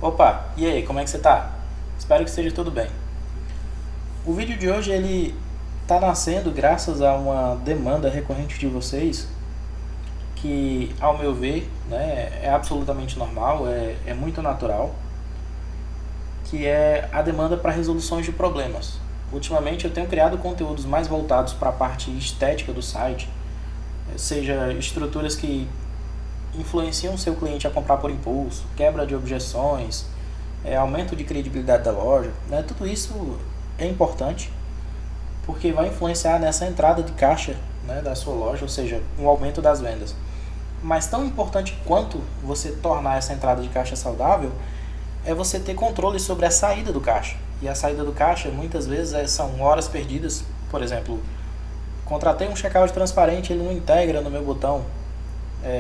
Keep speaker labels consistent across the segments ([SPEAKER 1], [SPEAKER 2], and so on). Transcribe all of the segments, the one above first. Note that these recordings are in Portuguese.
[SPEAKER 1] Opa, e aí, como é que você tá? Espero que esteja tudo bem. O vídeo de hoje ele tá nascendo graças a uma demanda recorrente de vocês que, ao meu ver, né, é absolutamente normal, é muito natural, que é a demanda para resoluções de problemas. Ultimamente eu tenho criado conteúdos mais voltados para a parte estética do site, seja estruturas que influenciam o seu cliente a comprar por impulso, quebra de objeções, aumento de credibilidade da loja, né? Tudo isso é importante porque vai influenciar nessa entrada de caixa, né, da sua loja, ou seja, um aumento das vendas. Mas tão importante quanto você tornar essa entrada de caixa saudável é você ter controle sobre a saída do caixa. E a saída do caixa muitas vezes são horas perdidas. Por exemplo, contratei um checkout transparente, ele não integra no meu botão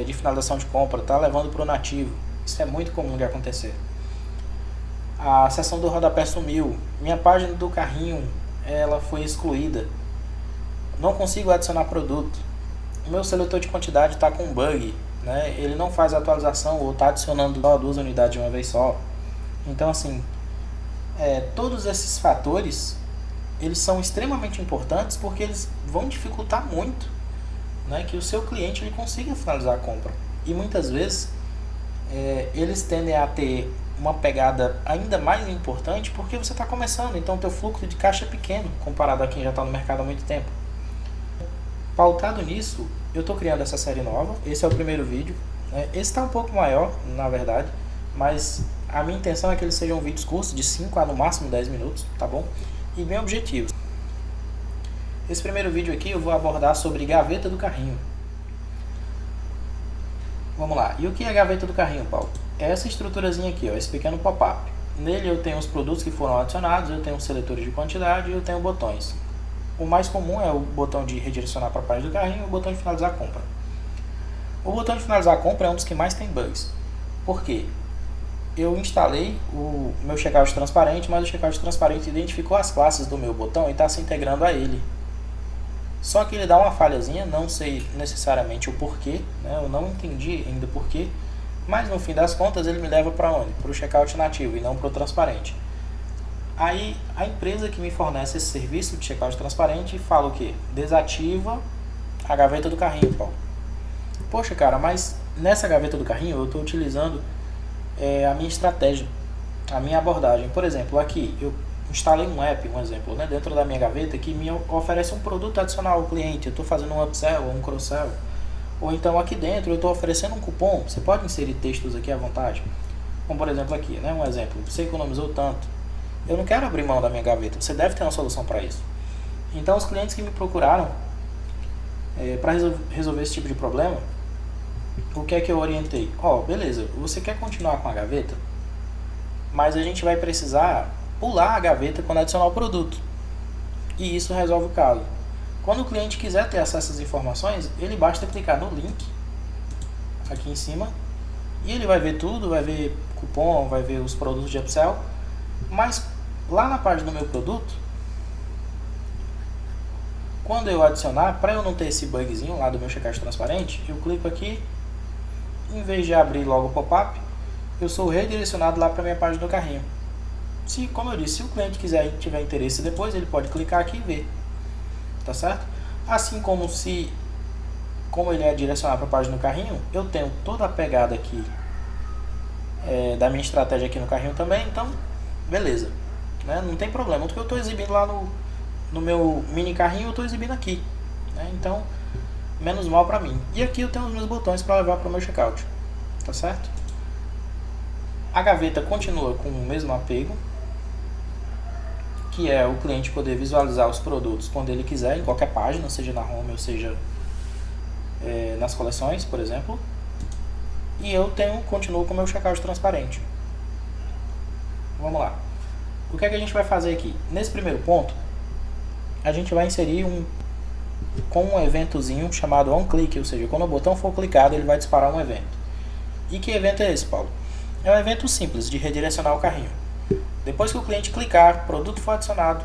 [SPEAKER 1] de finalização de compra, está levando para o nativo. Isso é muito comum de acontecer. A seção do rodapé sumiu, minha página do carrinho ela foi excluída, não consigo adicionar produto, o meu seletor de quantidade está com bug, né? Ele não faz atualização ou está adicionando só 2 unidades de uma vez só. Então assim, todos esses fatores eles são extremamente importantes porque eles vão dificultar muito, né, que o seu cliente ele consiga finalizar a compra. E muitas vezes eles tendem a ter uma pegada ainda mais importante porque você está começando, então o teu fluxo de caixa é pequeno comparado a quem já está no mercado há muito tempo. Pautado nisso, eu estou criando essa série nova, esse é o primeiro vídeo, né? Esse está um pouco maior, na verdade, mas a minha intenção é que eles sejam vídeos curtos, de 5 a no máximo 10 minutos, tá bom? E bem objetivos. Esse primeiro vídeo aqui eu vou abordar sobre gaveta do carrinho. Vamos lá, e o que é a gaveta do carrinho, Paulo? É essa estruturazinha aqui, ó, esse pequeno pop-up. Nele eu tenho os produtos que foram adicionados, eu tenho os seletores de quantidade e eu tenho botões. O mais comum é o botão de redirecionar para a página do carrinho e o botão de finalizar a compra. O botão de finalizar a compra é um dos que mais tem bugs. Por quê? Eu instalei o meu checkout transparente, mas o checkout transparente identificou as classes do meu botão e está se integrando a ele. Só que ele dá uma falhazinha, não sei necessariamente o porquê, né? Eu não entendi ainda o porquê, mas no fim das contas ele me leva para onde? Para o checkout nativo e não para o transparente. Aí a empresa que me fornece esse serviço de checkout transparente fala o que? Desativa a gaveta do carrinho, Paulo. Poxa cara, mas nessa gaveta do carrinho eu estou utilizando a minha estratégia, a minha abordagem. Por exemplo, aqui eu instalei um app, um exemplo, né, dentro da minha gaveta que me oferece um produto adicional ao cliente. Eu estou fazendo um upsell ou um cross-sell. Ou então aqui dentro eu estou oferecendo um cupom. Você pode inserir textos aqui à vontade. Como por exemplo aqui, né, um exemplo. Você economizou tanto. Eu não quero abrir mão da minha gaveta. Você deve ter uma solução para isso. Então os clientes que me procuraram para resolver esse tipo de problema, o que é que eu orientei? Beleza, você quer continuar com a gaveta, mas a gente vai precisar pular a gaveta quando adicionar o produto. E isso resolve o caso. Quando o cliente quiser ter acesso às informações, ele basta clicar no link aqui em cima e ele vai ver tudo, vai ver cupom, vai ver os produtos de upsell, mas lá na página do meu produto, quando eu adicionar, para eu não ter esse bugzinho lá do meu checkout transparente, eu clico aqui, em vez de abrir logo o pop-up, eu sou redirecionado lá para a minha página do carrinho. Como eu disse, se o cliente tiver interesse depois, ele pode clicar aqui e ver, tá certo? Assim como ele é direcionado para a página do carrinho, eu tenho toda a pegada aqui da minha estratégia aqui no carrinho também, então beleza, né? Não tem problema, o que eu estou exibindo lá no meu mini carrinho eu estou exibindo aqui, né? Então menos mal para mim. E aqui eu tenho os meus botões para levar para o meu checkout, tá certo? A gaveta continua com o mesmo apego, que é o cliente poder visualizar os produtos quando ele quiser, em qualquer página, seja na home ou seja nas coleções, por exemplo. E eu continuo com o meu checkout transparente. Vamos lá. O que é que a gente vai fazer aqui? Nesse primeiro ponto, a gente vai inserir um eventozinho chamado onClick, ou seja, quando o botão for clicado, ele vai disparar um evento. E que evento é esse, Paulo? É um evento simples de redirecionar o carrinho. Depois que o cliente clicar, o produto for adicionado,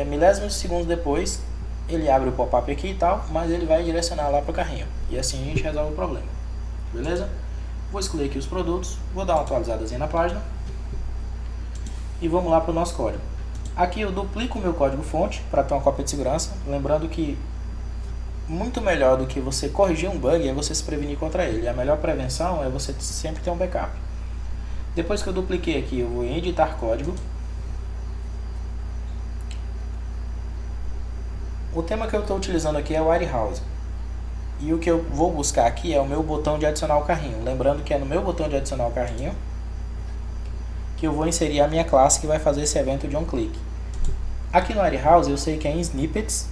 [SPEAKER 1] milésimos de segundos depois, ele abre o pop-up aqui e tal, mas ele vai direcionar lá para o carrinho. E assim a gente resolve o problema. Beleza? Vou escolher aqui os produtos, vou dar uma atualizadazinha na página. E vamos lá para o nosso código. Aqui eu duplico o meu código fonte para ter uma cópia de segurança, lembrando que muito melhor do que você corrigir um bug é você se prevenir contra ele. A melhor prevenção é você sempre ter um backup. Depois que eu dupliquei aqui, eu vou em editar código. O tema que eu estou utilizando aqui é o Warehouse. E o que eu vou buscar aqui é o meu botão de adicionar o carrinho. Lembrando que é no meu botão de adicionar o carrinho que eu vou inserir a minha classe que vai fazer esse evento de onClick. Aqui no Warehouse eu sei que é em snippets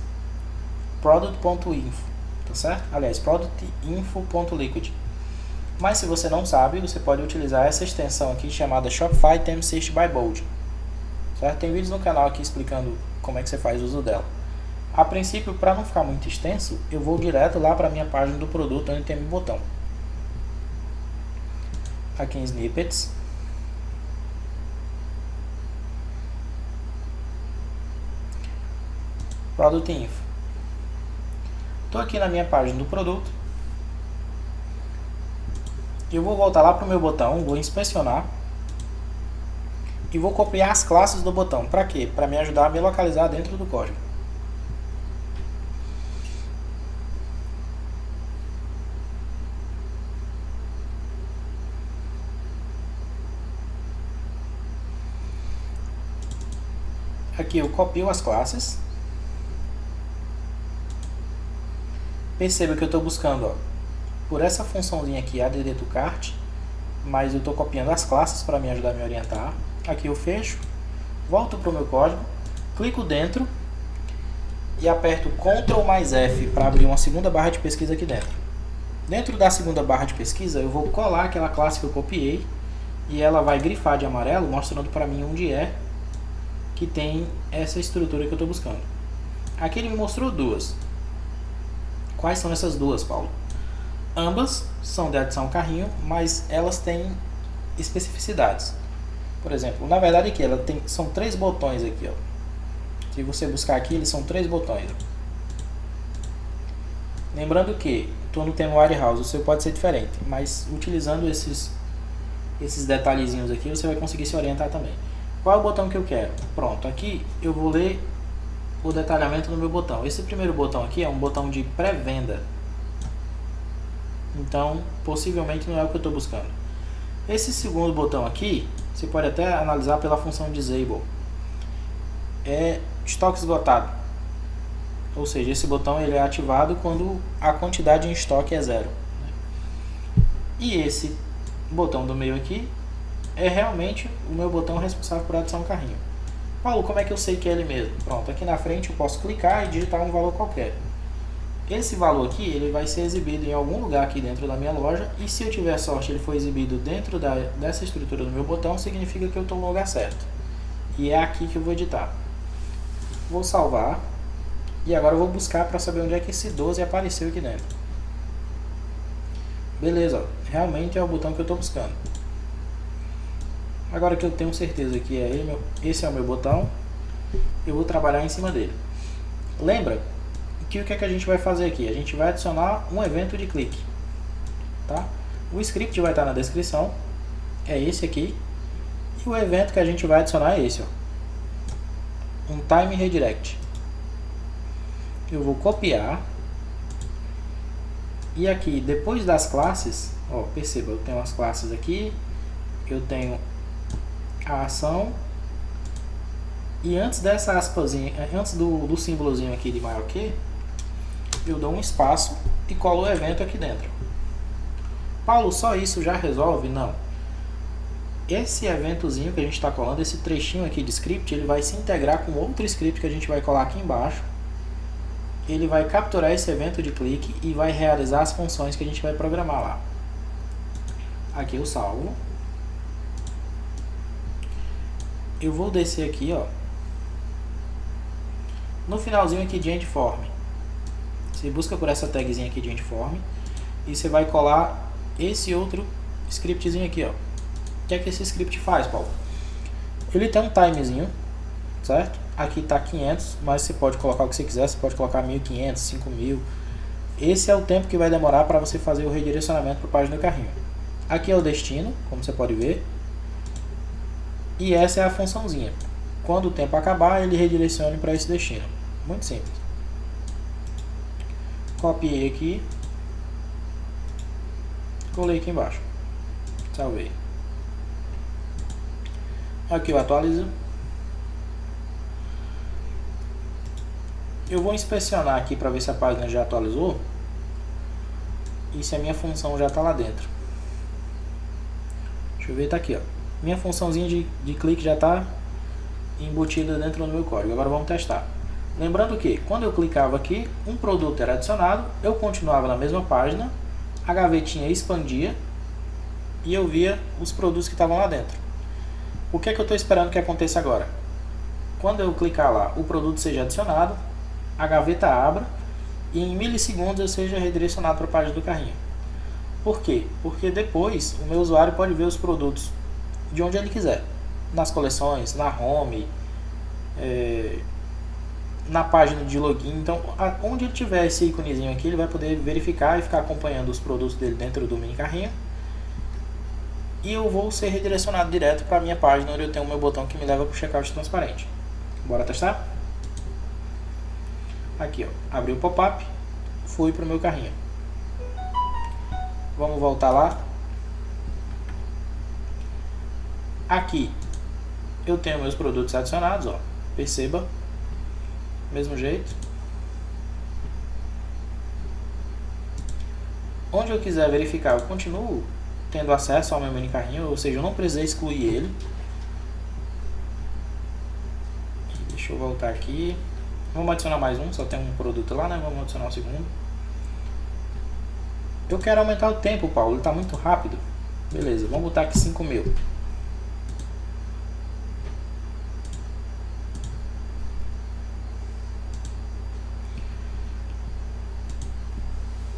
[SPEAKER 1] product.info, tá certo? Aliás, productinfo.liquid. Mas se você não sabe, você pode utilizar essa extensão aqui chamada Shopify Theme Assist by Bold, certo? Tem vídeos no canal aqui explicando como é que você faz uso dela. A princípio, para não ficar muito extenso, eu vou direto lá para a minha página do produto onde tem meu botão. Aqui em snippets. Product Info. Estou aqui na minha página do produto. Eu vou voltar lá para o meu botão, vou inspecionar. E vou copiar as classes do botão. Para quê? Para me ajudar a me localizar dentro do código. Aqui eu copio as classes. Perceba que eu estou buscando por essa funçãozinha aqui, add to cart, mas eu estou copiando as classes para me ajudar a me orientar. Aqui eu fecho, volto para o meu código, clico dentro e aperto Ctrl mais F para abrir uma segunda barra de pesquisa aqui dentro. Dentro da segunda barra de pesquisa eu vou colar aquela classe que eu copiei e ela vai grifar de amarelo, mostrando para mim onde é que tem essa estrutura que eu estou buscando. Aqui ele me mostrou duas. Quais são essas duas, Paulo? Ambas são de adição ao carrinho, mas elas têm especificidades. Por exemplo, na verdade aqui são 3 botões aqui, ó. Se você buscar aqui, eles são 3 botões. Lembrando que estou no tema Warehouse, o seu pode ser diferente, mas utilizando esses detalhezinhos aqui, você vai conseguir se orientar também. Qual é o botão que eu quero? Pronto, aqui eu vou ler o detalhamento no meu botão. Esse primeiro botão aqui é um botão de pré-venda. Então, possivelmente não é o que eu estou buscando. Esse segundo botão aqui, você pode até analisar pela função disable. É estoque esgotado. Ou seja, esse botão ele é ativado quando a quantidade em estoque é 0. E esse botão do meio aqui é realmente o meu botão responsável por adição ao carrinho. Paulo, como é que eu sei que é ele mesmo? Pronto, aqui na frente eu posso clicar e digitar um valor qualquer. Esse valor aqui ele vai ser exibido em algum lugar aqui dentro da minha loja, e se eu tiver sorte ele for exibido dentro dessa estrutura do meu botão, significa que eu estou no lugar certo. E é aqui que eu vou editar. Vou salvar e agora eu vou buscar para saber onde é que esse 12 apareceu aqui dentro. Beleza, ó, realmente é o botão que eu estou buscando. Agora que eu tenho certeza que é ele, esse é o meu botão, eu vou trabalhar em cima dele. Lembra que o que é que a gente vai fazer aqui? A gente vai adicionar um evento de clique, tá? O script vai estar na descrição, é esse aqui, e o evento que a gente vai adicionar é esse, ó, um time redirect. Eu vou copiar e aqui depois das classes, ó, perceba, eu tenho as classes aqui, eu tenho a ação, e antes dessa aspazinha, antes do símbolozinho aqui de maior que, eu dou um espaço e colo o evento aqui dentro. Paulo, só isso já resolve? Não. Esse eventozinho que a gente está colando, esse trechinho aqui de script, ele vai se integrar com outro script que a gente vai colar aqui embaixo. Ele vai capturar esse evento de clique e vai realizar as funções que a gente vai programar lá. Aqui eu salvo. Eu vou descer aqui, ó, no finalzinho aqui de endform. Você busca por essa tagzinha aqui de endform e você vai colar esse outro scriptzinho aqui, ó. O que é que esse script faz, Paulo? Ele tem um timezinho, certo? Aqui tá 500, mas você pode colocar o que você quiser, você pode colocar 1500, 5000. Esse é o tempo que vai demorar para você fazer o redirecionamento para a página do carrinho. Aqui é o destino, como você pode ver. E essa é a funçãozinha. Quando o tempo acabar, ele redirecione para esse destino. Muito simples. Copiei aqui. Colei aqui embaixo. Salvei. Aqui eu atualizo. Eu vou inspecionar aqui para ver se a página já atualizou e se a minha função já está lá dentro. Deixa eu ver, tá aqui, ó. Minha funçãozinha de clique já está embutida dentro do meu código. Agora vamos testar. Lembrando que quando eu clicava aqui, um produto era adicionado, eu continuava na mesma página, a gavetinha expandia e eu via os produtos que estavam lá dentro. O que é que eu estou esperando que aconteça agora? Quando eu clicar lá, o produto seja adicionado, a gaveta abra e em milissegundos eu seja redirecionado para a página do carrinho. Por quê? Porque depois o meu usuário pode ver os produtos de onde ele quiser, nas coleções, na home, na página de login. Então, onde ele tiver esse íconezinho aqui, ele vai poder verificar e ficar acompanhando os produtos dele dentro do mini carrinho. E eu vou ser redirecionado direto para a minha página, onde eu tenho o meu botão que me leva para o checkout transparente. Bora testar? Aqui, ó, abri o pop-up, fui para o meu carrinho. Vamos voltar lá. Aqui eu tenho meus produtos adicionados, ó. Perceba, mesmo jeito. Onde eu quiser verificar, eu continuo tendo acesso ao meu mini carrinho, ou seja, eu não precisei excluir ele. Deixa eu voltar aqui. Vamos adicionar mais um, só tem um produto lá, né? Vamos adicionar o segundo. Eu quero aumentar o tempo, Paulo, ele está muito rápido. Beleza, vamos botar aqui 5.000.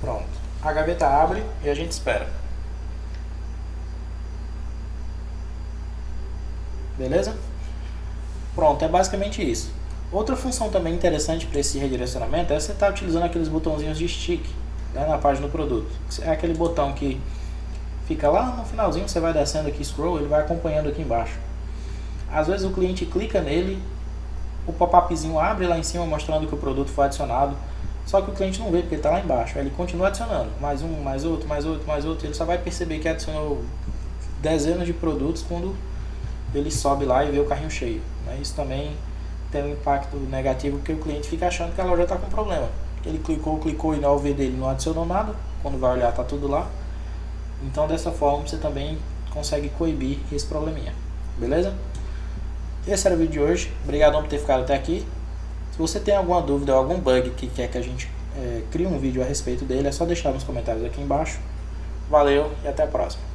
[SPEAKER 1] Pronto, a gaveta abre e a gente espera. Beleza? Pronto, é basicamente isso. Outra função também interessante para esse redirecionamento é você estar utilizando aqueles botãozinhos de stick, né, na página do produto. É aquele botão que fica lá no finalzinho, você vai descendo aqui, scroll, ele vai acompanhando aqui embaixo. Às vezes o cliente clica nele, o pop-upzinho abre lá em cima mostrando que o produto foi adicionado, só que o cliente não vê porque ele está lá embaixo. Aí ele continua adicionando, mais um, mais outro, mais outro, mais outro, ele só vai perceber que adicionou dezenas de produtos quando ele sobe lá e vê o carrinho cheio, né? Isso também tem um impacto negativo porque o cliente fica achando que a loja está com problema. Ele clicou e ao ver dele não adicionou nada, quando vai olhar está tudo lá. Então dessa forma você também consegue coibir esse probleminha, beleza? Esse era o vídeo de hoje, obrigado por ter ficado até aqui. Se você tem alguma dúvida ou algum bug que quer que a gente crie um vídeo a respeito dele, é só deixar nos comentários aqui embaixo. Valeu e até a próxima.